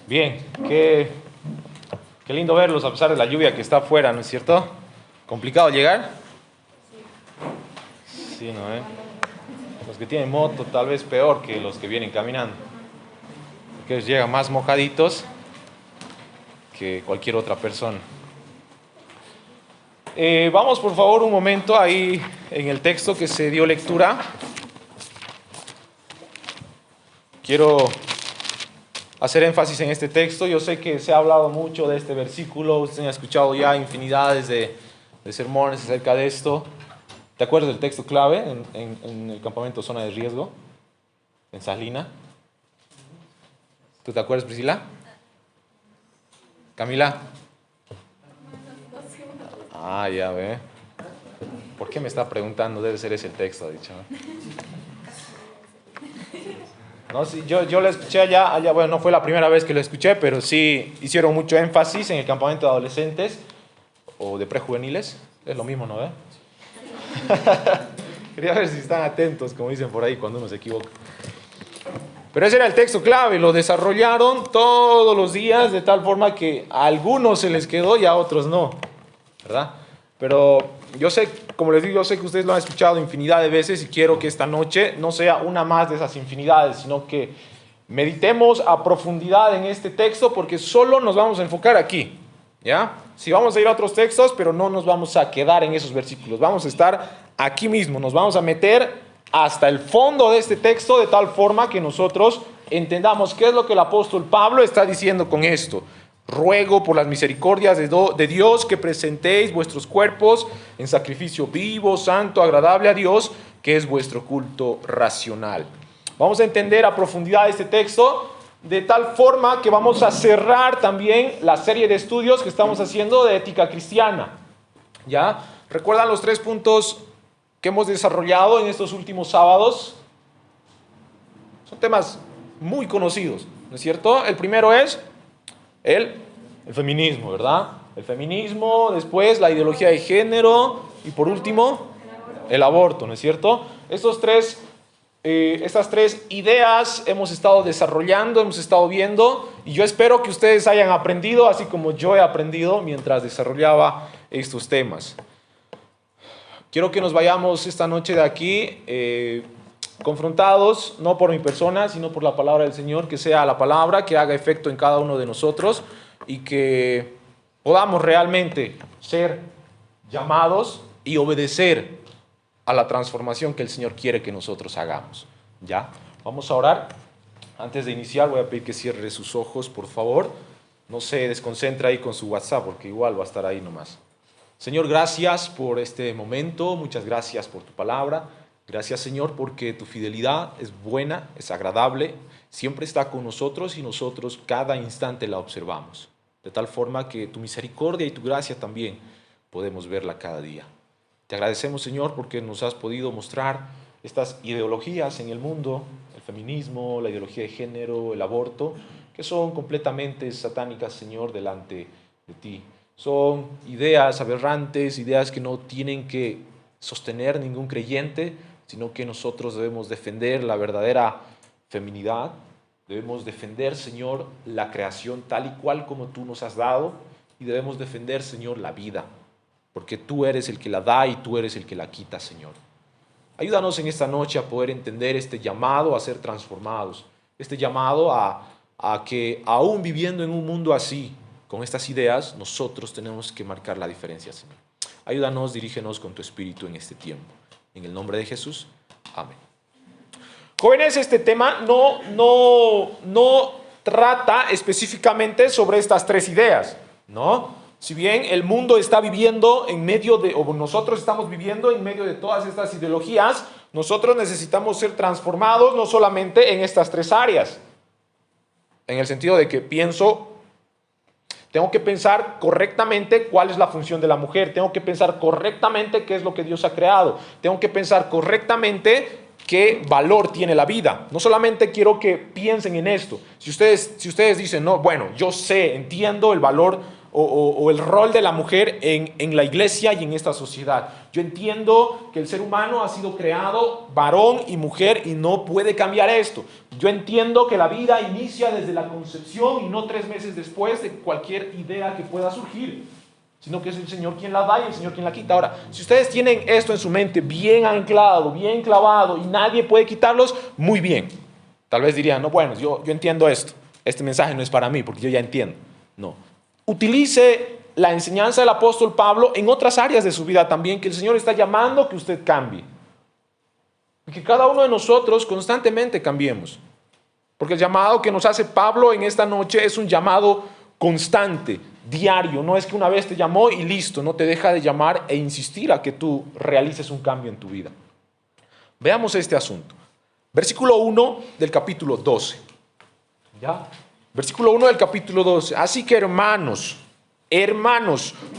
Bien, qué lindo verlos a pesar de la lluvia que está afuera, ¿no es cierto? ¿Complicado llegar? Sí, ¿no? Los que tienen moto tal vez peor que los que vienen caminando, porque ellos llegan más mojaditos que cualquier otra persona. Vamos por favor un momento ahí en el texto que se dio lectura. Quiero hacer énfasis en este texto. Yo sé que se ha hablado mucho de este versículo, ustedes han escuchado ya infinidades de sermones acerca de esto. ¿Te acuerdas del texto clave en el campamento Zona de Riesgo? En Salina. ¿Tú te acuerdas, Priscila? ¿Camila? Ah, ya ve. ¿Por qué me está preguntando? Debe ser ese el texto, ha dicho. No, sí, yo lo escuché allá, bueno, no fue la primera vez que lo escuché, pero sí hicieron mucho énfasis en el campamento de adolescentes o de prejuveniles. Es lo mismo, ¿no ve? Quería ver si están atentos, como dicen por ahí, cuando uno se equivoca. Pero ese era el texto clave, lo desarrollaron todos los días de tal forma que a algunos se les quedó y a otros no, ¿verdad? Pero yo sé, como les digo, yo sé que ustedes lo han escuchado infinidad de veces y quiero que esta noche no sea una más de esas infinidades, sino que meditemos a profundidad en este texto porque solo nos vamos a enfocar aquí, ¿ya? Sí, vamos a ir a otros textos, pero no nos vamos a quedar en esos versículos, vamos a estar aquí mismo, nos vamos a meter hasta el fondo de este texto de tal forma que nosotros entendamos qué es lo que el apóstol Pablo está diciendo con esto. Ruego por las misericordias de Dios que presentéis vuestros cuerpos en sacrificio vivo, santo, agradable a Dios, que es vuestro culto racional. Vamos a entender a profundidad este texto de tal forma que vamos a cerrar también la serie de estudios que estamos haciendo de ética cristiana. ¿Ya? ¿Recuerdan los 3 puntos que hemos desarrollado en estos últimos sábados? Son temas muy conocidos, ¿no es cierto? El primero es el feminismo, ¿verdad? El feminismo, después la ideología de género y por último el aborto, ¿no es cierto? Estas tres ideas hemos estado desarrollando, hemos estado viendo y yo espero que ustedes hayan aprendido, así como yo he aprendido mientras desarrollaba estos temas. Quiero que nos vayamos esta noche de aquí confrontados, no por mi persona, sino por la palabra del Señor, que sea la palabra que haga efecto en cada uno de nosotros y que podamos realmente ser llamados y obedecer a la transformación que el Señor quiere que nosotros hagamos. ¿Ya? Vamos a orar. Antes de iniciar voy a pedir que cierre sus ojos, por favor. No se desconcentre ahí con su WhatsApp, porque igual va a estar ahí nomás. Señor, gracias por este momento, muchas gracias por tu palabra. Gracias, Señor, porque tu fidelidad es buena, es agradable, siempre está con nosotros y nosotros cada instante la observamos. De tal forma que tu misericordia y tu gracia también podemos verla cada día. Te agradecemos, Señor, porque nos has podido mostrar estas ideologías en el mundo, el feminismo, la ideología de género, el aborto, que son completamente satánicas, Señor, delante de ti. Son ideas aberrantes, ideas que no tienen que sostener ningún creyente, sino que nosotros debemos defender la verdadera feminidad, debemos defender, Señor, la creación tal y cual como tú nos has dado, y debemos defender, Señor, la vida, porque tú eres el que la da y tú eres el que la quita, Señor. Ayúdanos en esta noche a poder entender este llamado a ser transformados, este llamado a que aún viviendo en un mundo así, con estas ideas, nosotros tenemos que marcar la diferencia, Señor. Ayúdanos, dirígenos con tu Espíritu en este tiempo. En el nombre de Jesús, amén. Jóvenes, este tema no trata específicamente sobre estas 3 ideas, ¿no? Si bien el mundo está viviendo en medio de, o nosotros estamos viviendo en medio de todas estas ideologías, nosotros necesitamos ser transformados no solamente en estas 3 áreas, en el sentido de que tengo que pensar correctamente cuál es la función de la mujer. Tengo que pensar correctamente qué es lo que Dios ha creado. Tengo que pensar correctamente qué valor tiene la vida. No solamente quiero que piensen en esto. Si ustedes dicen, no, bueno, yo sé, entiendo el valor o el rol de la mujer en la iglesia y en esta sociedad. Yo entiendo que el ser humano ha sido creado varón y mujer y no puede cambiar esto. Yo entiendo que la vida inicia desde la concepción y no 3 meses después de cualquier idea que pueda surgir, sino que es el Señor quien la da y el Señor quien la quita. Ahora, si ustedes tienen esto en su mente bien anclado, bien clavado y nadie puede quitarlos, muy bien. Tal vez dirían, no, bueno, yo entiendo esto. Este mensaje no es para mí porque yo ya entiendo. No. Utilice la enseñanza del apóstol Pablo en otras áreas de su vida también, que el Señor está llamando que usted cambie. Y que cada uno de nosotros constantemente cambiemos. Porque el llamado que nos hace Pablo en esta noche es un llamado constante, diario. No es que una vez te llamó y listo, no te deja de llamar e insistir a que tú realices un cambio en tu vida. Veamos este asunto. Versículo 1 del capítulo 12. ¿Ya? Versículo 1 del capítulo 12. Así que hermanos,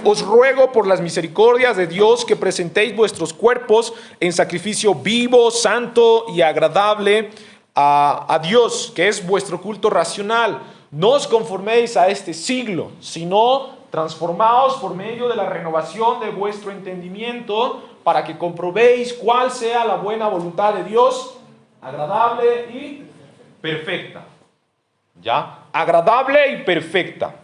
os ruego por las misericordias de Dios que presentéis vuestros cuerpos en sacrificio vivo, santo y agradable a Dios, que es vuestro culto racional. No os conforméis a este siglo, sino transformaos por medio de la renovación de vuestro entendimiento, para que comprobéis cuál sea la buena voluntad de Dios, agradable y perfecta. ¿Ya? Agradable y perfecta.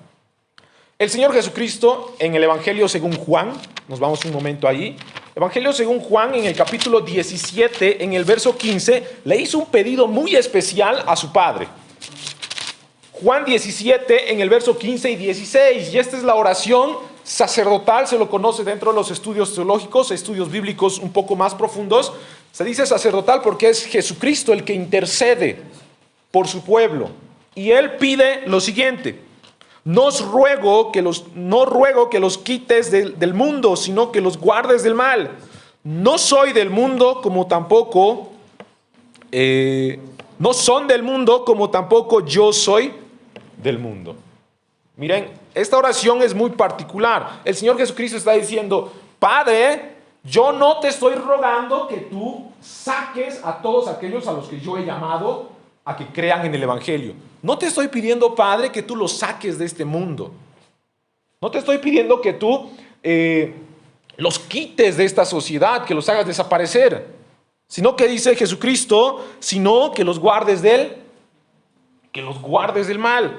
El Señor Jesucristo en el Evangelio según Juan, nos vamos un momento ahí, Evangelio según Juan en el capítulo 17, en el verso 15, le hizo un pedido muy especial a su Padre. Juan 17 en el verso 15 y 16, y esta es la oración sacerdotal, se lo conoce dentro de los estudios teológicos, estudios bíblicos un poco más profundos. Se dice sacerdotal porque es Jesucristo el que intercede por su pueblo. Y Él pide lo siguiente: no ruego que los quites del mundo, sino que los guardes del mal. No soy del mundo, como tampoco, no son del mundo, como tampoco yo soy del mundo. Miren, esta oración es muy particular. El Señor Jesucristo está diciendo: Padre, yo no te estoy rogando que tú saques a todos aquellos a los que yo he llamado a que crean en el Evangelio. No te estoy pidiendo, Padre, que tú los saques de este mundo. No te estoy pidiendo que tú los quites de esta sociedad, que los hagas desaparecer. Sino que dice Jesucristo, sino que los guardes del mal.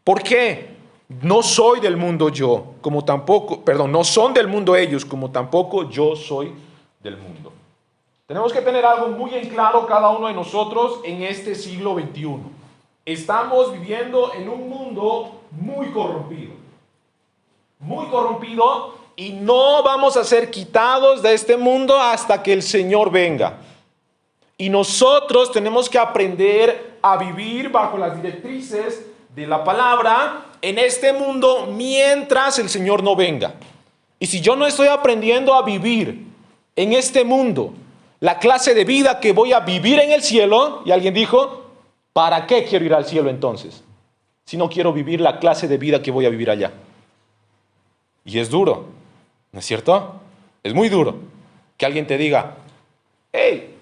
¿Por qué? No soy del mundo yo, como tampoco, no son del mundo ellos, como tampoco yo soy del mundo. Tenemos que tener algo muy en claro cada uno de nosotros en este siglo XXI. Estamos viviendo en un mundo muy corrompido. Muy corrompido, y no vamos a ser quitados de este mundo hasta que el Señor venga. Y nosotros tenemos que aprender a vivir bajo las directrices de la palabra en este mundo mientras el Señor no venga. Y si yo no estoy aprendiendo a vivir en este mundo la clase de vida que voy a vivir en el cielo, y alguien dijo, ¿para qué quiero ir al cielo entonces? Si no quiero vivir la clase de vida que voy a vivir allá. Y es duro, ¿no es cierto? Es muy duro que alguien te diga, hey,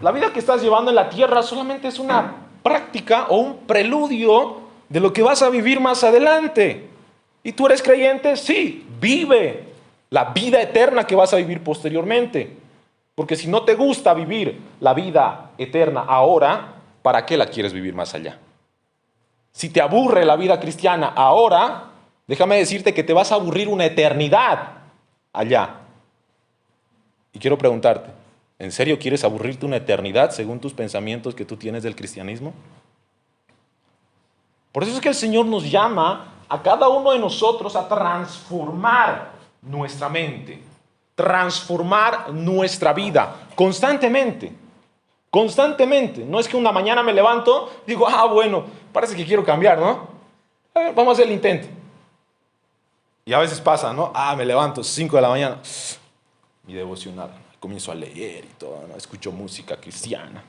la vida que estás llevando en la tierra solamente es una práctica o un preludio de lo que vas a vivir más adelante. ¿Y tú eres creyente? Sí, vive la vida eterna que vas a vivir posteriormente. Porque si no te gusta vivir la vida eterna ahora, ¿para qué la quieres vivir más allá? Si te aburre la vida cristiana ahora, déjame decirte que te vas a aburrir una eternidad allá. Y quiero preguntarte, ¿en serio quieres aburrirte una eternidad según tus pensamientos que tú tienes del cristianismo? Por eso es que el Señor nos llama a cada uno de nosotros a transformar nuestra mente, transformar nuestra vida constantemente. Constantemente. No es que una mañana me levanto y digo, bueno, parece que quiero cambiar, ¿no? A ver, vamos a hacer el intento. Y a veces pasa, ¿no? Me levanto 5 de la mañana, mi devocional, comienzo a leer y todo, ¿no? Escucho música cristiana.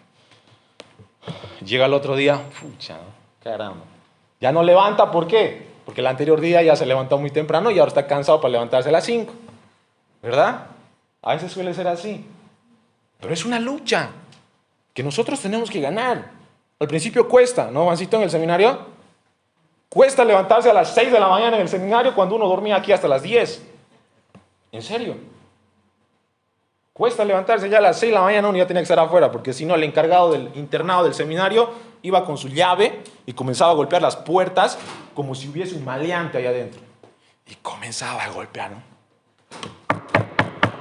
Llega el otro día, pucha, caramba. Ya no levanta, ¿por qué? Porque el anterior día ya se levantó muy temprano y ahora está cansado para levantarse a las 5. ¿Verdad? A veces suele ser así. Pero es una lucha que nosotros tenemos que ganar. Al principio cuesta, ¿no, Juancito, en el seminario? Cuesta levantarse a las 6 de la mañana en el seminario cuando uno dormía aquí hasta las 10. ¿En serio? Cuesta levantarse ya a las 6 de la mañana, uno ya tenía que estar afuera, porque si no el encargado del internado del seminario iba con su llave y comenzaba a golpear las puertas como si hubiese un maleante ahí adentro. Y comenzaba a golpear, ¿no?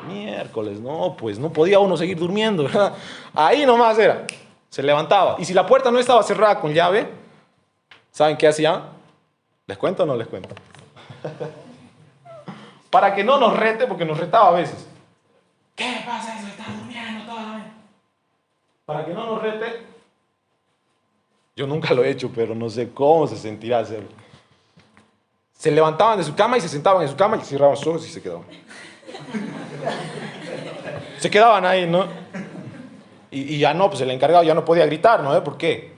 Miércoles, no, pues no podía uno seguir durmiendo, ¿verdad? Ahí nomás era, se levantaba. Y si la puerta no estaba cerrada con llave, ¿saben qué hacía? ¿Les cuento o no les cuento? Para que no nos rete, porque nos retaba a veces. ¿Qué pasa eso? Estás durmiendo toda la mañana. Para que no nos rete, yo nunca lo he hecho, pero no sé cómo se sentirá hacerlo. Se levantaban de su cama y se sentaban en su cama y cerraban los ojos y se quedaban. Se quedaban ahí, ¿no? Y ya no, pues el encargado ya no podía gritar, ¿no? ¿Por qué?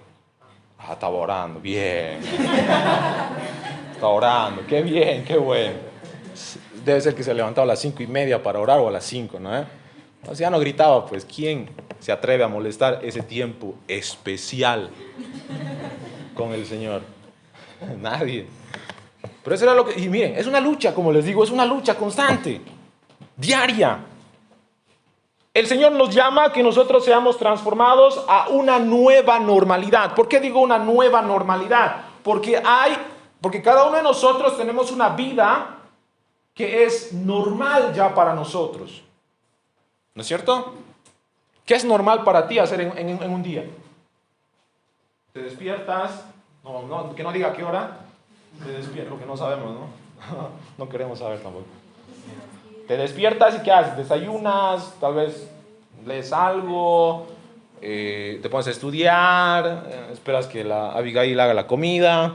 Ah, estaba orando, bien. Estaba orando, qué bien, qué bueno. Debe ser que se levantaba a las 5:30 para orar o a las 5, ¿no? Entonces ya no gritaba, pues ¿quién se atreve a molestar ese tiempo especial con el Señor? Nadie. Pero eso era lo que... Y miren, es una lucha, como les digo, es una lucha constante, diaria. El Señor nos llama a que nosotros seamos transformados a una nueva normalidad. ¿Por qué digo una nueva normalidad? Porque cada uno de nosotros tenemos una vida que es normal ya para nosotros. ¿No es cierto? ¿Qué es normal para ti hacer en un día? Te despiertas, que no diga qué hora, te despiertas, porque no sabemos, ¿no? No queremos saber tampoco. Te despiertas y ¿qué haces? Desayunas, tal vez lees algo, te pones a estudiar, esperas que la Abigail haga la comida.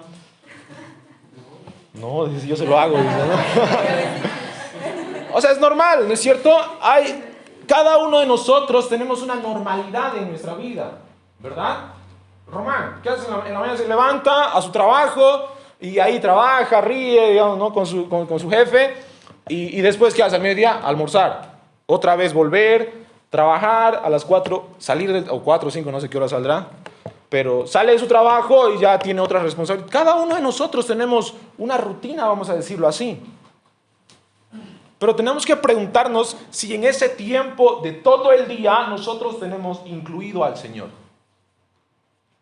No, dice, yo se lo hago. Dice, ¿no? O sea, es normal, ¿no es cierto? Cada uno de nosotros tenemos una normalidad en nuestra vida, ¿verdad? Román, ¿qué hace en la mañana? Se levanta a su trabajo y ahí trabaja, ríe, digamos, ¿no? con su jefe. Y después, ¿qué hace? Al mediodía, almorzar. Otra vez volver, trabajar, a las 4, o 4 o 5, no sé qué hora saldrá. Pero sale de su trabajo y ya tiene otras responsabilidades. Cada uno de nosotros tenemos una rutina, vamos a decirlo así. Pero tenemos que preguntarnos si en ese tiempo de todo el día nosotros tenemos incluido al Señor.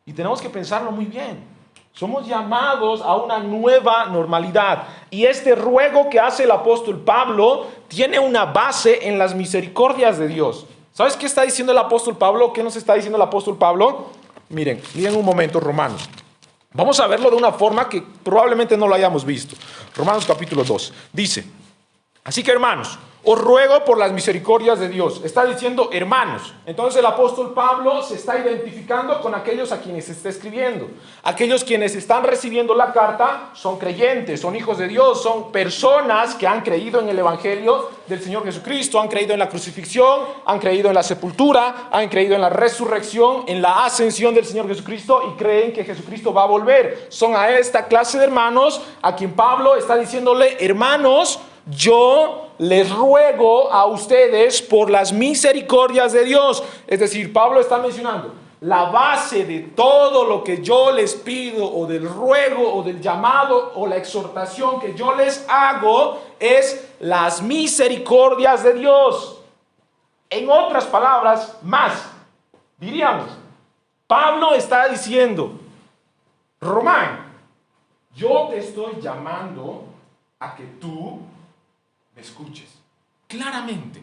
Y tenemos que pensarlo muy bien. Somos llamados a una nueva normalidad. Y este ruego que hace el apóstol Pablo tiene una base en las misericordias de Dios. ¿Sabes qué está diciendo el apóstol Pablo? ¿Qué nos está diciendo el apóstol Pablo? Miren un momento Romanos. Vamos a verlo de una forma que probablemente no lo hayamos visto. Romanos capítulo 2. Dice, así que hermanos, os ruego por las misericordias de Dios. Está diciendo hermanos. Entonces el apóstol Pablo se está identificando con aquellos a quienes está escribiendo. Aquellos quienes están recibiendo la carta son creyentes, son hijos de Dios, son personas que han creído en el evangelio del Señor Jesucristo, han creído en la crucifixión, han creído en la sepultura, han creído en la resurrección, en la ascensión del Señor Jesucristo y creen que Jesucristo va a volver. Son a esta clase de hermanos a quien Pablo está diciéndole, hermanos, yo les ruego a ustedes por las misericordias de Dios. Es decir, Pablo está mencionando la base de todo lo que yo les pido o del ruego o del llamado o la exhortación que yo les hago es las misericordias de Dios. En otras palabras, más, diríamos, Pablo está diciendo, Román, yo te estoy llamando a que tú me escuches claramente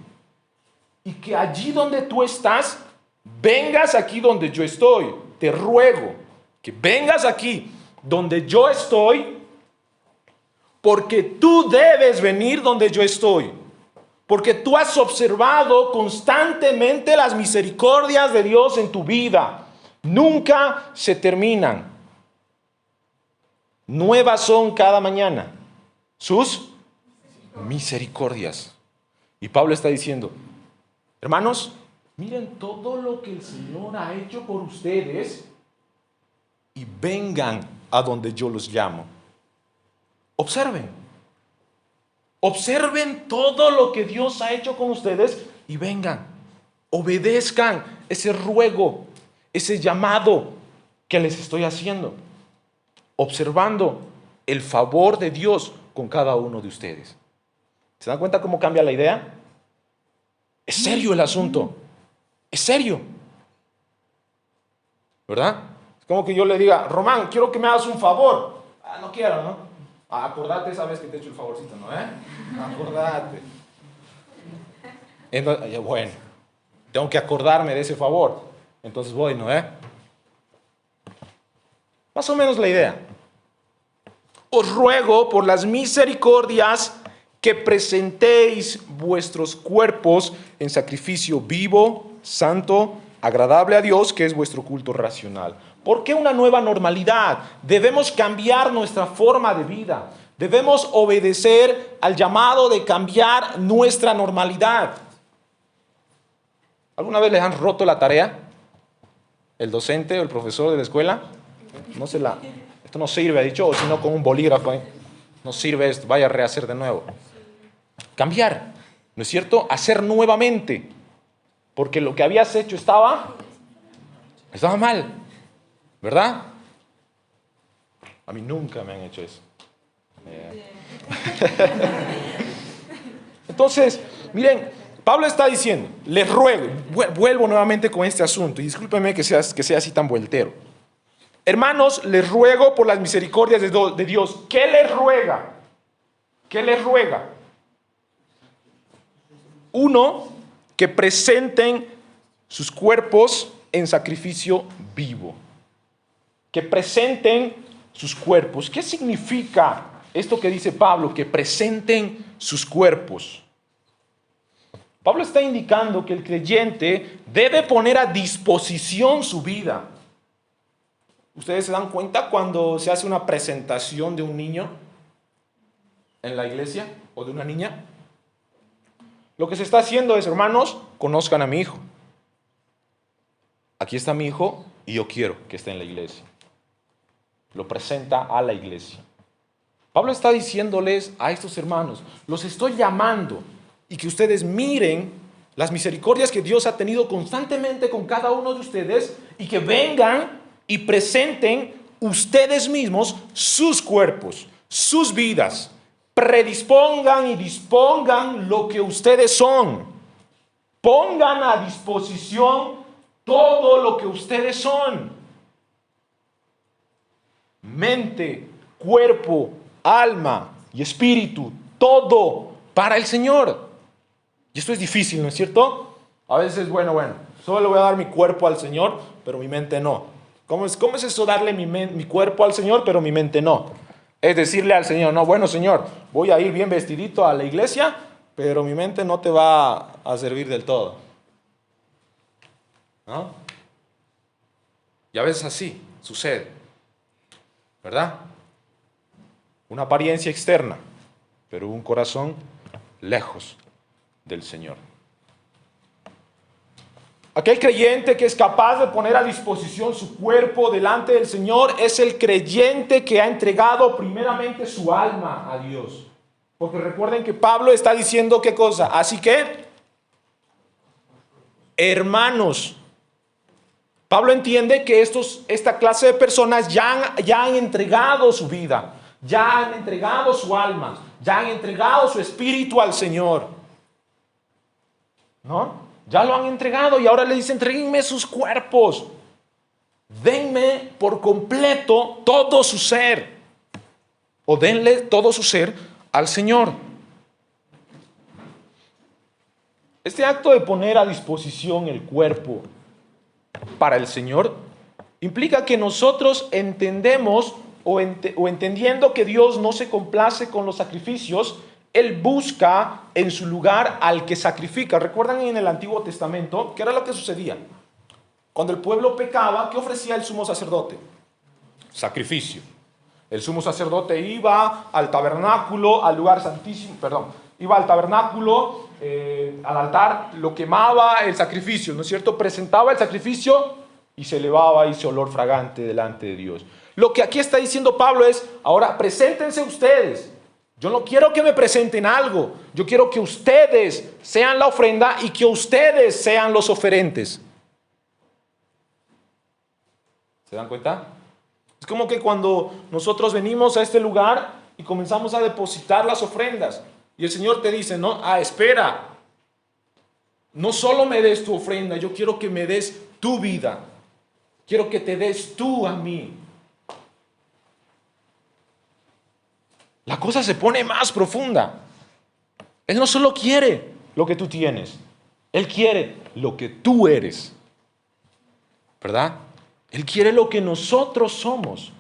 y que allí donde tú estás vengas aquí donde yo estoy. Te ruego que vengas aquí donde yo estoy, porque tú debes venir donde yo estoy, porque tú has observado constantemente las misericordias de Dios en tu vida. Nunca se terminan. Nuevas son cada mañana sus misericordias. Y Pablo está diciendo, hermanos, miren todo lo que el Señor ha hecho por ustedes y vengan a donde yo los llamo. Observen todo lo que Dios ha hecho con ustedes y vengan, obedezcan ese ruego, ese llamado que les estoy haciendo, observando el favor de Dios con cada uno de ustedes. ¿Se dan cuenta cómo cambia la idea? Es serio el asunto. Es serio. ¿Verdad? Es como que yo le diga, Román, quiero que me hagas un favor. Ah, no quiero, ¿no? Ah, acordate esa vez que te he hecho el favorcito, ¿no? Acordate. Entonces, bueno, tengo que acordarme de ese favor. Entonces voy, ¿no? Más o menos la idea. Os ruego por las misericordias que presentéis vuestros cuerpos en sacrificio vivo, santo, agradable a Dios, que es vuestro culto racional. ¿Por qué una nueva normalidad? Debemos cambiar nuestra forma de vida. Debemos obedecer al llamado de cambiar nuestra normalidad. ¿Alguna vez les han roto la tarea? ¿El docente o el profesor de la escuela? Esto no sirve, ha dicho, o si no con un bolígrafo. No sirve esto, vaya a rehacer de nuevo. Cambiar, ¿no es cierto? Hacer nuevamente. Porque lo que habías hecho estaba mal, ¿verdad? A mí nunca me han hecho eso. Entonces, miren, Pablo está diciendo, les ruego, vuelvo nuevamente con este asunto, y discúlpenme que sea así tan vueltero. Hermanos, les ruego por las misericordias de Dios. ¿Qué les ruega? ¿Qué les ruega? Uno, que presenten sus cuerpos en sacrificio vivo. Que presenten sus cuerpos. ¿Qué significa esto que dice Pablo? Que presenten sus cuerpos. Pablo está indicando que el creyente debe poner a disposición su vida. ¿Ustedes se dan cuenta cuando se hace una presentación de un niño en la iglesia o de una niña? Lo que se está haciendo es, hermanos, conozcan a mi hijo. Aquí está mi hijo y yo quiero que esté en la iglesia. Lo presenta a la iglesia. Pablo está diciéndoles a estos hermanos, los estoy llamando y que ustedes miren las misericordias que Dios ha tenido constantemente con cada uno de ustedes y que vengan y presenten ustedes mismos sus cuerpos, sus vidas. Predispongan y dispongan lo que ustedes son. Pongan a disposición todo lo que ustedes son. Mente, cuerpo, alma y espíritu, todo para el Señor. Y esto es difícil, ¿no es cierto? A veces, bueno, solo le voy a dar mi cuerpo al Señor, pero mi mente no. ¿Cómo es eso darle mi cuerpo al Señor, pero mi mente no? Es decirle al Señor, no, bueno, Señor, voy a ir bien vestidito a la iglesia, pero mi mente no te va a servir del todo. ¿No? Y a veces así sucede, ¿verdad? Una apariencia externa, pero un corazón lejos del Señor. Aquel creyente que es capaz de poner a disposición su cuerpo delante del Señor es el creyente que ha entregado primeramente su alma a Dios. Porque recuerden que Pablo está diciendo qué cosa. Así que, hermanos, Pablo entiende que esta clase de personas ya han entregado su vida, ya han entregado su alma, ya han entregado su espíritu al Señor. ¿No? Ya lo han entregado y ahora le dice, entréguenme sus cuerpos. Denme por completo todo su ser. O denle todo su ser al Señor. Este acto de poner a disposición el cuerpo para el Señor implica que nosotros entendemos o entendiendo que Dios no se complace con los sacrificios, Él busca en su lugar al que sacrifica. ¿Recuerdan en el Antiguo Testamento qué era lo que sucedía? Cuando el pueblo pecaba, ¿qué ofrecía el sumo sacerdote? Sacrificio. El sumo sacerdote iba al tabernáculo, al lugar santísimo, iba al tabernáculo, al altar, lo quemaba el sacrificio, ¿no es cierto? Presentaba el sacrificio y se elevaba ese olor fragante delante de Dios. Lo que aquí está diciendo Pablo es, ahora preséntense ustedes. Yo no quiero que me presenten algo. Yo quiero que ustedes sean la ofrenda y que ustedes sean los oferentes. ¿Se dan cuenta? Es como que cuando nosotros venimos a este lugar y comenzamos a depositar las ofrendas, y el Señor te dice, no, espera, no solo me des tu ofrenda, yo quiero que me des tu vida. Quiero que te des tú a mí. La cosa se pone más profunda. Él no solo quiere lo que tú tienes, Él quiere lo que tú eres. ¿Verdad? Él quiere lo que nosotros somos.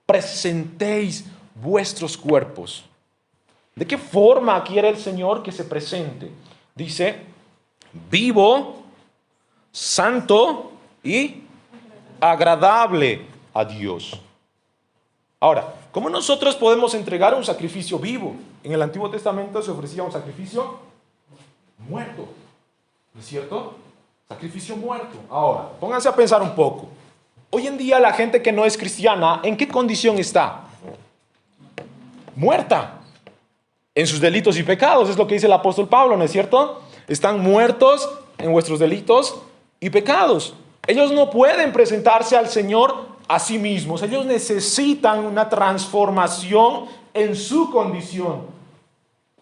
Presentéis vuestros cuerpos. ¿De qué forma quiere el Señor que se presente? Dice, vivo, santo y agradable a Dios. Ahora, ¿cómo nosotros podemos entregar un sacrificio vivo? En el Antiguo Testamento se ofrecía un sacrificio muerto, ¿no es cierto? Sacrificio muerto. Ahora, pónganse a pensar un poco. Hoy en día la gente que no es cristiana, ¿en qué condición está? Muerta. En sus delitos y pecados, es lo que dice el apóstol Pablo, ¿no es cierto? Están muertos en vuestros delitos y pecados. Ellos no pueden presentarse al Señor a sí mismos. Ellos necesitan una transformación en su condición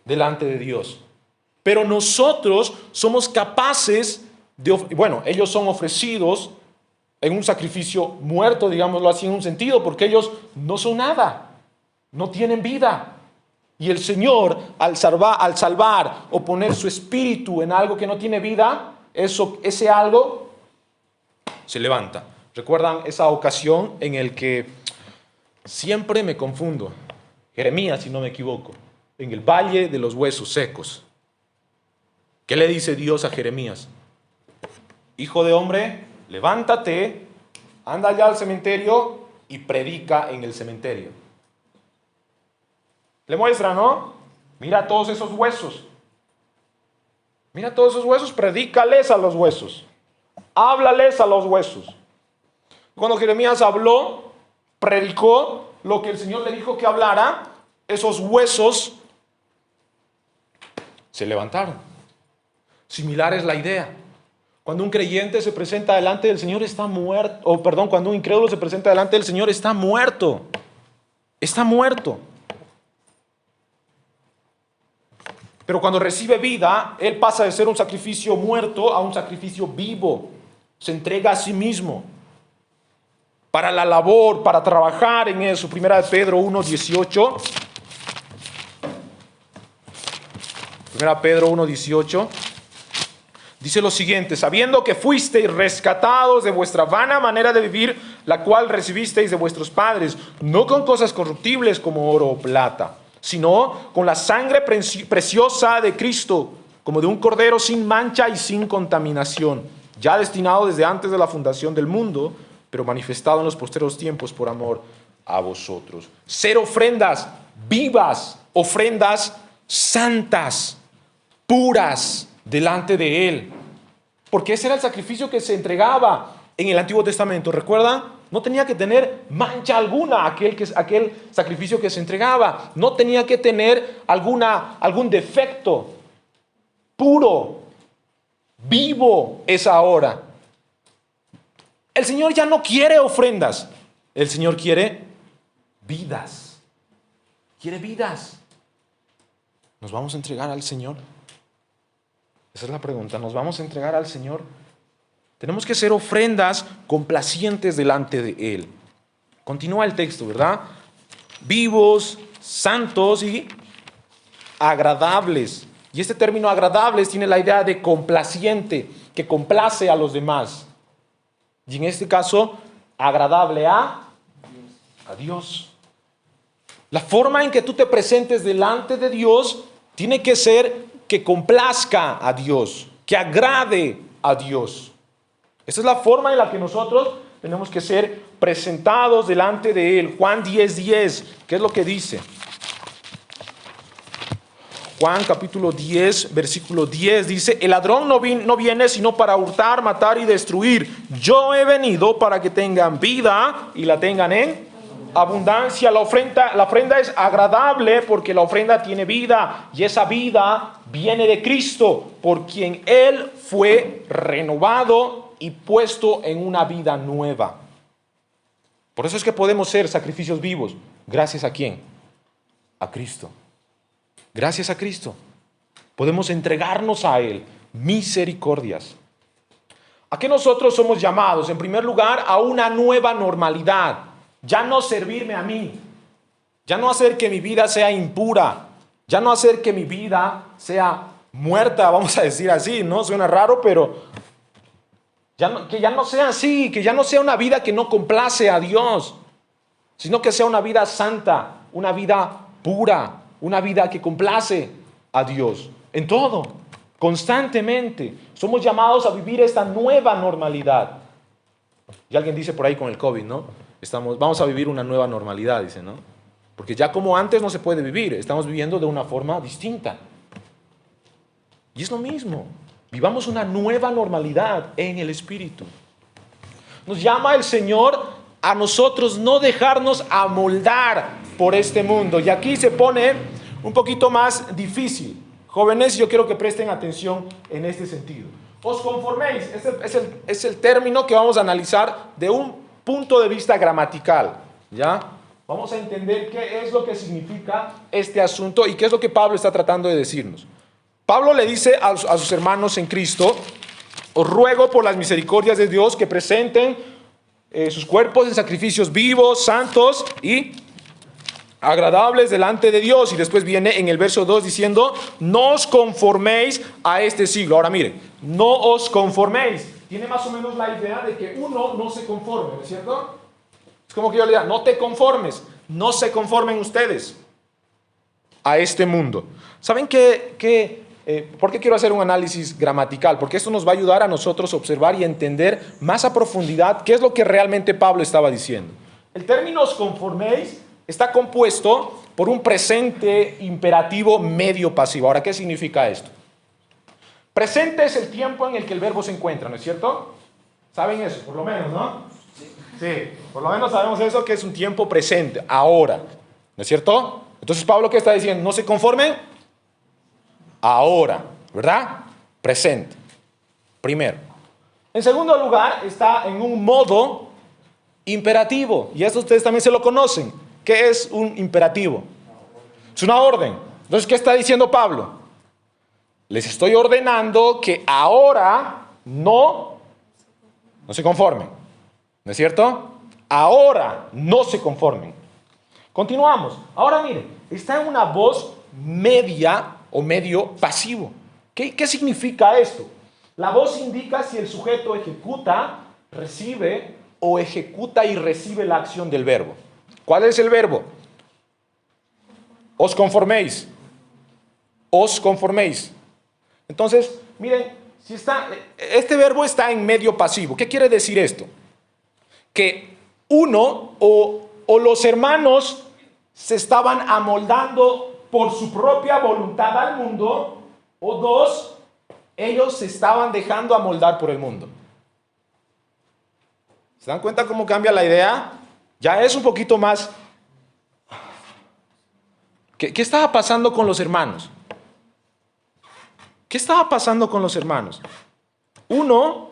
delante de Dios. Pero nosotros somos capaces de, ellos son ofrecidos en un sacrificio muerto, digámoslo así en un sentido, porque ellos no son nada, no tienen vida. Y el Señor, al salvar o poner su espíritu en algo que no tiene vida, ese algo se levanta. ¿Recuerdan esa ocasión en el que siempre me confundo? Jeremías, si no me equivoco, en el valle de los huesos secos. ¿Qué le dice Dios a Jeremías? Hijo de hombre, levántate, anda allá al cementerio y predica en el cementerio. Le muestra, ¿no? Mira todos esos huesos. Mira todos esos huesos, predícales a los huesos. Háblales a los huesos. Cuando Jeremías habló, predicó lo que el Señor le dijo que hablara, esos huesos se levantaron. Similar es la idea. Cuando un creyente se presenta delante del Señor está muerto, cuando un incrédulo se presenta delante del Señor está muerto. Está muerto. Pero cuando recibe vida, Él pasa de ser un sacrificio muerto a un sacrificio vivo. Se entrega a sí mismo para la labor, para trabajar en eso. Primera de Pedro 1:18. Primera Pedro 1:18. Dice lo siguiente: sabiendo que fuisteis rescatados de vuestra vana manera de vivir, la cual recibisteis de vuestros padres, no con cosas corruptibles como oro o plata, sino con la sangre preciosa de Cristo, como de un cordero sin mancha y sin contaminación, ya destinado desde antes de la fundación del mundo, pero manifestado en los posteros tiempos por amor a vosotros. Ser ofrendas vivas, ofrendas santas, puras delante de Él. Porque ese era el sacrificio que se entregaba en el Antiguo Testamento. ¿Recuerdan? No tenía que tener mancha alguna aquel sacrificio que se entregaba. No tenía que tener algún defecto. Puro, vivo es ahora. El Señor ya no quiere ofrendas. El Señor quiere vidas. Quiere vidas. ¿Nos vamos a entregar al Señor? Esa es la pregunta. ¿Nos vamos a entregar al Señor? Tenemos que ser ofrendas complacientes delante de Él. Continúa el texto, ¿verdad? Vivos, santos y agradables. Y este término agradables tiene la idea de complaciente, que complace a los demás. Y en este caso, agradable a Dios. La forma en que tú te presentes delante de Dios tiene que ser que complazca a Dios, que agrade a Dios. Esa es la forma en la que nosotros tenemos que ser presentados delante de Él. Juan 10:10, ¿qué es lo que dice? Juan capítulo 10, versículo 10 dice: el ladrón no viene sino para hurtar, matar y destruir. Yo he venido para que tengan vida y la tengan en abundancia. La ofrenda es agradable porque la ofrenda tiene vida, y esa vida viene de Cristo, por quien Él fue renovado y puesto en una vida nueva. Por eso es que podemos ser sacrificios vivos. ¿Gracias a quién? A Cristo. Gracias a Cristo. Podemos entregarnos a Él. Misericordias. ¿A qué nosotros somos llamados? En primer lugar, a una nueva normalidad. Ya no servirme a mí. Ya no hacer que mi vida sea impura. Ya no hacer que mi vida sea muerta, vamos a decir así, ¿no? Suena raro, pero que ya no sea así, que ya no sea una vida que no complace a Dios, sino que sea una vida santa, una vida pura, una vida que complace a Dios en todo, constantemente. Somos llamados a vivir esta nueva normalidad. Y alguien dice por ahí con el COVID, ¿no? Vamos a vivir una nueva normalidad, dice, ¿no? Porque ya como antes no se puede vivir, estamos viviendo de una forma distinta. Y es lo mismo. Vivamos una nueva normalidad en el Espíritu. Nos llama el Señor a nosotros no dejarnos amoldar por este mundo. Y aquí se pone un poquito más difícil. Jóvenes, yo quiero que presten atención en este sentido. Os conforméis. Este es el término que vamos a analizar de un punto de vista gramatical. ¿Ya? Vamos a entender qué es lo que significa este asunto y qué es lo que Pablo está tratando de decirnos. Pablo le dice a sus hermanos en Cristo: os ruego por las misericordias de Dios que presenten sus cuerpos en sacrificios vivos, santos y agradables delante de Dios. Y después viene en el verso 2 diciendo: no os conforméis a este siglo. Ahora miren, no os conforméis. Tiene más o menos la idea de que uno no se conforme, ¿no es cierto? Es como que yo le diga: no te conformes, no se conformen ustedes a este mundo. ¿Saben por qué quiero hacer un análisis gramatical? Porque esto nos va a ayudar a nosotros a observar y entender más a profundidad qué es lo que realmente Pablo estaba diciendo. El término os conforméis está compuesto por un presente imperativo medio pasivo. Ahora, ¿qué significa esto? Presente es el tiempo en el que el verbo se encuentra, ¿no es cierto? ¿Saben eso? Por lo menos, ¿no? Sí, por lo menos sabemos eso, que es un tiempo presente, ahora, ¿no es cierto? Entonces, Pablo, ¿qué está diciendo? No se conformen ahora, ¿verdad? Presente, primero. En segundo lugar, está en un modo imperativo, y eso ustedes también se lo conocen. ¿Qué es un imperativo? Es una orden. Entonces, ¿qué está diciendo Pablo? Les estoy ordenando que ahora no se conformen, ¿no es cierto? Ahora no se conformen. Continuamos. Ahora miren, está en una voz media o medio pasivo. ¿Qué significa esto? La voz indica si el sujeto ejecuta, recibe o ejecuta y recibe la acción del verbo. ¿Cuál es el verbo? Os conforméis. Os conforméis. Entonces, miren, este verbo está en medio pasivo. ¿Qué quiere decir esto? Que uno o los hermanos se estaban amoldando por su propia voluntad al mundo, o dos, ellos se estaban dejando amoldar por el mundo. ¿Se dan cuenta cómo cambia la idea? Ya es un poquito más. ¿Qué estaba pasando con los hermanos? ¿Qué estaba pasando con los hermanos? Uno,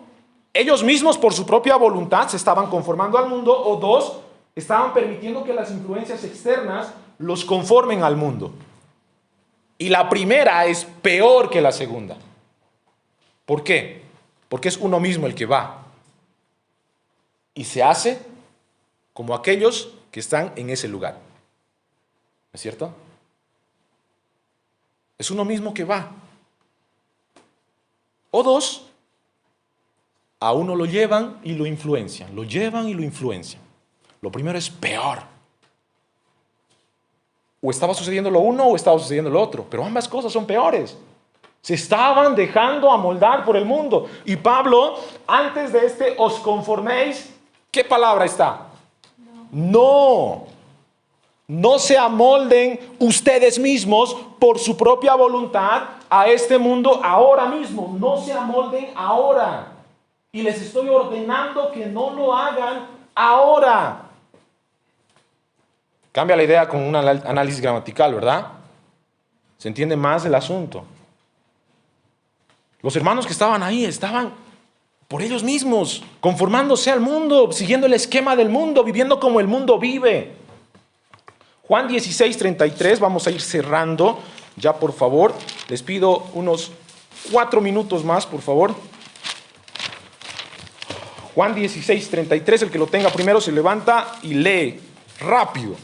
ellos mismos por su propia voluntad se estaban conformando al mundo, o dos, estaban permitiendo que las influencias externas los conformen al mundo. Y la primera es peor que la segunda. ¿Por qué? Porque es uno mismo el que va y se hace como aquellos que están en ese lugar. ¿No es cierto? Es uno mismo que va. O dos, a uno lo llevan y lo influencian. Lo llevan y lo influencian. Lo primero es peor. O estaba sucediendo lo uno o estaba sucediendo lo otro. Pero ambas cosas son peores. Se estaban dejando amoldar por el mundo. Y Pablo, antes de este os conforméis, ¿qué palabra está? No. No se amolden ustedes mismos por su propia voluntad a este mundo ahora mismo. No se amolden ahora. Y les estoy ordenando que no lo hagan ahora. Cambia la idea con un análisis gramatical, ¿verdad? Se entiende más el asunto. Los hermanos que estaban ahí estaban por ellos mismos, conformándose al mundo, siguiendo el esquema del mundo, viviendo como el mundo vive. Juan 16:33, vamos a ir cerrando ya, por favor. Les pido unos 4 minutos más, por favor. Juan 16:33, el que lo tenga primero se levanta y lee rápido.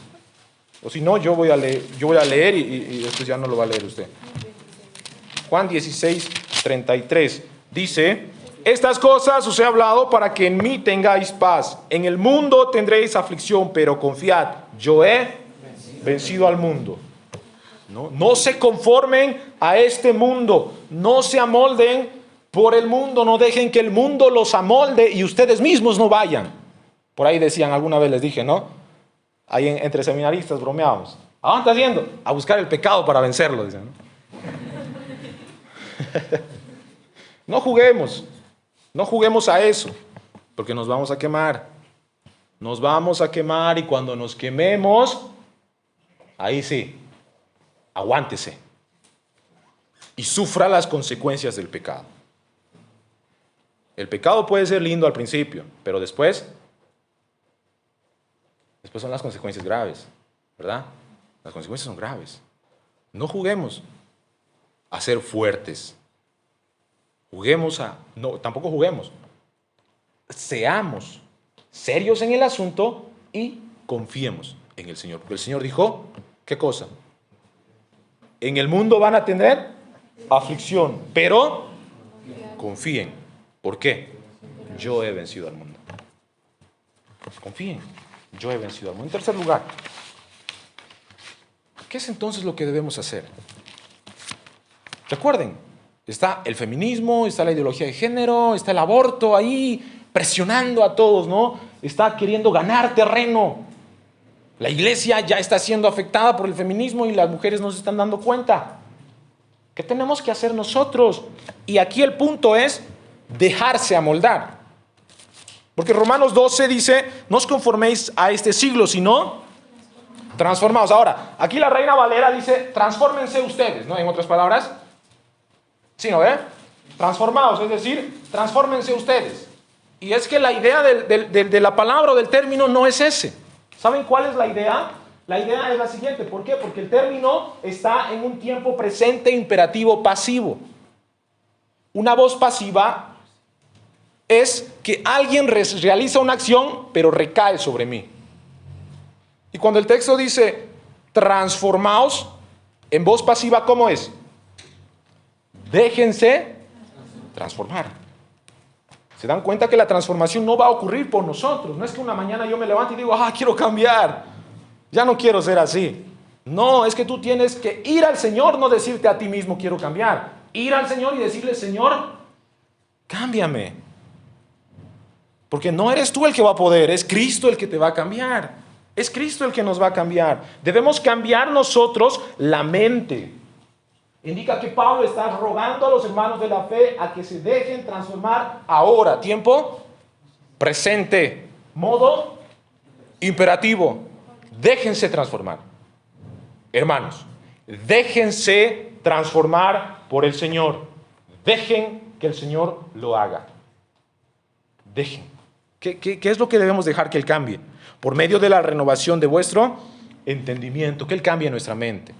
O si no, yo voy a leer y después ya no lo va a leer usted. Juan 16:33 dice: estas cosas os he hablado para que en mí tengáis paz. En el mundo tendréis aflicción, pero confiad, yo he vencido al mundo. No se conformen a este mundo, no se amolden por el mundo, no dejen que el mundo los amolde y ustedes mismos no vayan. Por ahí decían, alguna vez les dije, ¿no? Ahí entre seminaristas bromeábamos. ¿A dónde está yendo? A buscar el pecado para vencerlo, dicen, ¿no? No juguemos a eso, porque nos vamos a quemar. Nos vamos a quemar y cuando nos quememos, ahí sí, aguántese y sufra las consecuencias del pecado. El pecado puede ser lindo al principio, pero después son las consecuencias graves, ¿verdad? Las consecuencias son graves. No juguemos a ser fuertes. Tampoco juguemos. Seamos serios en el asunto y confiemos en el Señor. Porque el Señor dijo, ¿qué cosa? En el mundo van a tener aflicción, pero confíen. ¿Por qué? Yo he vencido al mundo. Confíen, yo he vencido al mundo. En tercer lugar, ¿qué es entonces lo que debemos hacer? Recuerden, está el feminismo, está la ideología de género, está el aborto ahí presionando a todos, ¿no? Está queriendo ganar terreno. La iglesia ya está siendo afectada por el feminismo y las mujeres no se están dando cuenta. ¿Qué tenemos que hacer nosotros? Y aquí el punto es dejarse amoldar. Porque Romanos 12 dice, no os conforméis a este siglo, sino transformaos. Ahora, aquí la Reina Valera dice, transfórmense ustedes, ¿no? En otras palabras, ¿sí, no ve? Transformaos, es decir, transfórmense ustedes. Y es que la idea de la palabra o del término no es ese. ¿Saben cuál es la idea? La idea es la siguiente. ¿Por qué? Porque el término está en un tiempo presente imperativo pasivo. Una voz pasiva es que alguien realiza una acción, pero recae sobre mí. Y cuando el texto dice, transformaos, en voz pasiva, ¿cómo es? Déjense transformar. ¿Se dan cuenta que la transformación no va a ocurrir por nosotros? No es que una mañana yo me levante y digo, quiero cambiar, ya no quiero ser así. No, es que tú tienes que ir al Señor, no decirte a ti mismo quiero cambiar. Ir al Señor y decirle, Señor, cámbiame. Porque no eres tú el que va a poder, es Cristo el que te va a cambiar. Es Cristo el que nos va a cambiar. Debemos cambiar nosotros la mente. Indica que Pablo está rogando a los hermanos de la fe a que se dejen transformar ahora. Tiempo presente. Modo imperativo. Déjense transformar. Hermanos, déjense transformar por el Señor. Dejen que el Señor lo haga. Dejen. ¿Qué es lo que debemos dejar que Él cambie? Por medio de la renovación de vuestro entendimiento. Que Él cambie nuestra mente.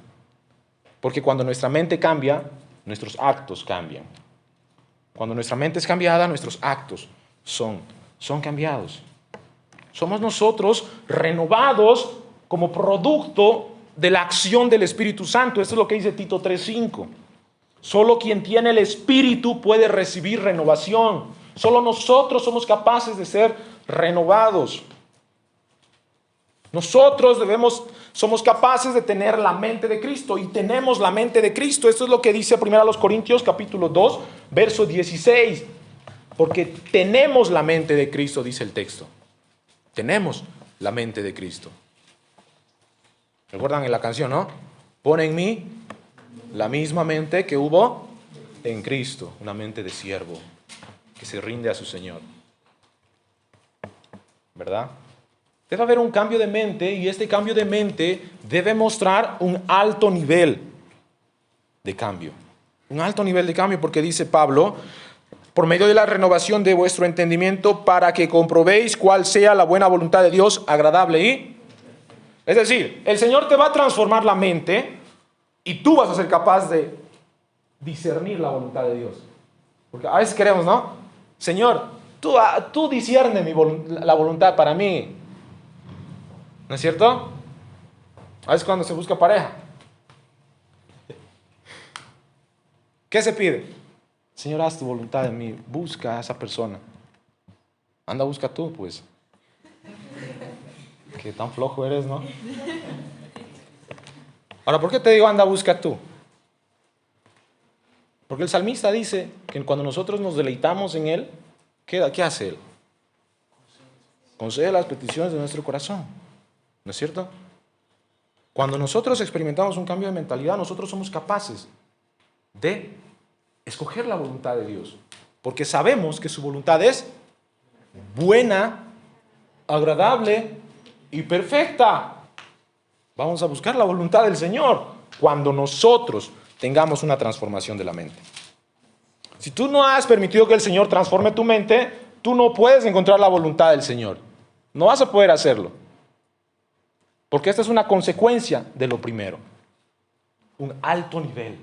Porque cuando nuestra mente cambia, nuestros actos cambian. Cuando nuestra mente es cambiada, nuestros actos son cambiados. Somos nosotros renovados como producto de la acción del Espíritu Santo. Esto es lo que dice Tito 3:5. Solo quien tiene el Espíritu puede recibir renovación. Solo nosotros somos capaces de ser renovados. Nosotros somos capaces de tener la mente de Cristo y tenemos la mente de Cristo. Esto es lo que dice 1 Corintios capítulo 2, verso 16. Porque tenemos la mente de Cristo, dice el texto. Tenemos la mente de Cristo. ¿Recuerdan en la canción, no? Pon en mí la misma mente que hubo en Cristo. Una mente de siervo que se rinde a su Señor. ¿Verdad? Debe haber un cambio de mente y este cambio de mente debe mostrar un alto nivel de cambio. Un alto nivel de cambio porque dice Pablo, por medio de la renovación de vuestro entendimiento, para que comprobéis cuál sea la buena voluntad de Dios, agradable y... Es decir, el Señor te va a transformar la mente y tú vas a ser capaz de discernir la voluntad de Dios. Porque a veces queremos, ¿no? Señor, tú discierne la voluntad para mí. ¿No es cierto? A veces cuando se busca pareja, ¿qué se pide? Señor, haz tu voluntad en mí. Busca a esa persona. Anda, busca tú, pues. Qué tan flojo eres, ¿no? Ahora, ¿por qué te digo anda, busca tú? Porque el salmista dice que cuando nosotros nos deleitamos en Él, ¿qué hace Él? Concede las peticiones de nuestro corazón. ¿No es cierto? Cuando nosotros experimentamos un cambio de mentalidad, nosotros somos capaces de escoger la voluntad de Dios. Porque sabemos que su voluntad es buena, agradable y perfecta. Vamos a buscar la voluntad del Señor cuando nosotros tengamos una transformación de la mente. Si tú no has permitido que el Señor transforme tu mente, tú no puedes encontrar la voluntad del Señor. No vas a poder hacerlo. Porque esta es una consecuencia de lo primero. Un alto nivel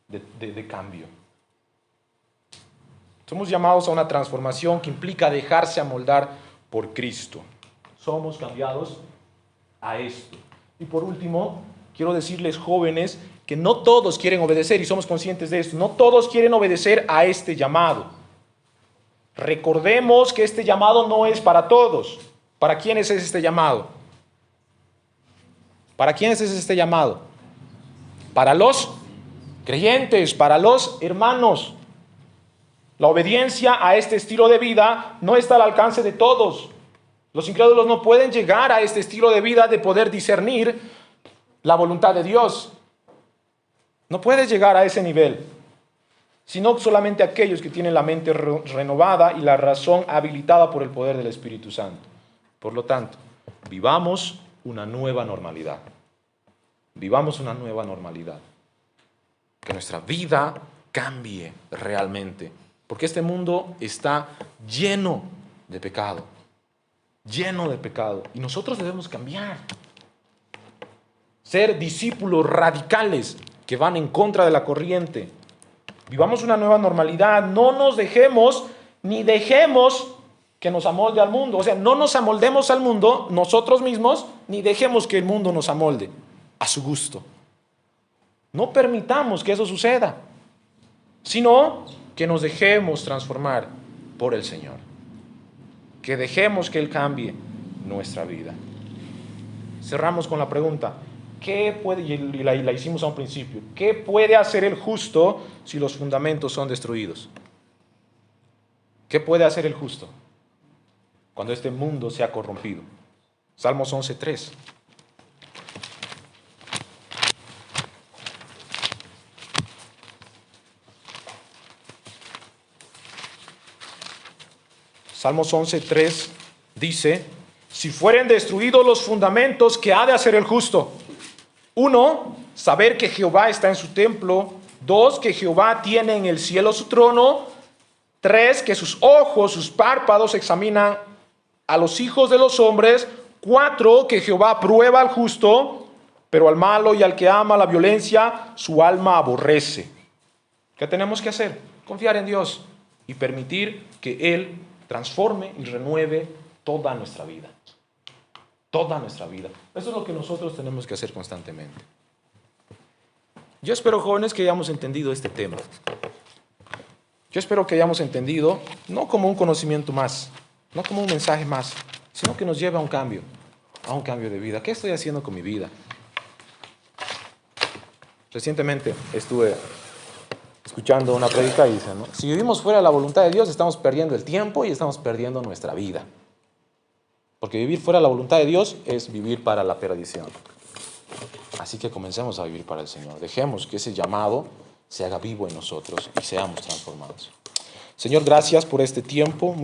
de cambio. Somos llamados a una transformación que implica dejarse amoldar por Cristo. Somos cambiados a esto. Y por último, quiero decirles, jóvenes, que no todos quieren obedecer, y somos conscientes de esto. No todos quieren obedecer a este llamado. Recordemos que este llamado no es para todos. ¿Para quiénes es este llamado? ¿Para quiénes es este llamado? Para los creyentes, para los hermanos. La obediencia a este estilo de vida no está al alcance de todos. Los incrédulos no pueden llegar a este estilo de vida de poder discernir la voluntad de Dios. No puedes llegar a ese nivel, sino solamente aquellos que tienen la mente renovada y la razón habilitada por el poder del Espíritu Santo. Por lo tanto, vivamos una nueva normalidad. Vivamos una nueva normalidad. Que nuestra vida cambie realmente. Porque este mundo está lleno de pecado. Lleno de pecado. Y nosotros debemos cambiar. Ser discípulos radicales que van en contra de la corriente. Vivamos una nueva normalidad. No nos dejemos ni dejemos que nos amolde al mundo. O sea, no nos amoldemos al mundo nosotros mismos, ni dejemos que el mundo nos amolde a su gusto. No permitamos que eso suceda, sino que nos dejemos transformar por el Señor. Que dejemos que Él cambie nuestra vida. Cerramos con la pregunta, ¿qué puede, y la hicimos a un principio, ¿qué puede hacer el justo si los fundamentos son destruidos? ¿Qué puede hacer el justo cuando este mundo se ha corrompido? Salmos 11:3. Salmos 11:3 dice, si fueren destruidos los fundamentos, ¿qué ha de hacer el justo? 1, saber que Jehová está en su templo. 2, que Jehová tiene en el cielo su trono. 3, que sus ojos, sus párpados examinan a los hijos de los hombres. 4, que Jehová prueba al justo, pero al malo y al que ama la violencia, su alma aborrece. ¿Qué tenemos que hacer? Confiar en Dios y permitir que Él transforme y renueve toda nuestra vida. Toda nuestra vida. Eso es lo que nosotros tenemos que hacer constantemente. Yo espero, jóvenes, que hayamos entendido este tema. Yo espero que hayamos entendido, no como un conocimiento más, no como un mensaje más, sino que nos lleve a un cambio de vida. ¿Qué estoy haciendo con mi vida? Recientemente estuve escuchando una prédica y dice, ¿no? Si vivimos fuera de la voluntad de Dios, estamos perdiendo el tiempo y estamos perdiendo nuestra vida. Porque vivir fuera de la voluntad de Dios es vivir para la perdición. Así que comencemos a vivir para el Señor. Dejemos que ese llamado se haga vivo en nosotros y seamos transformados. Señor, gracias por este tiempo.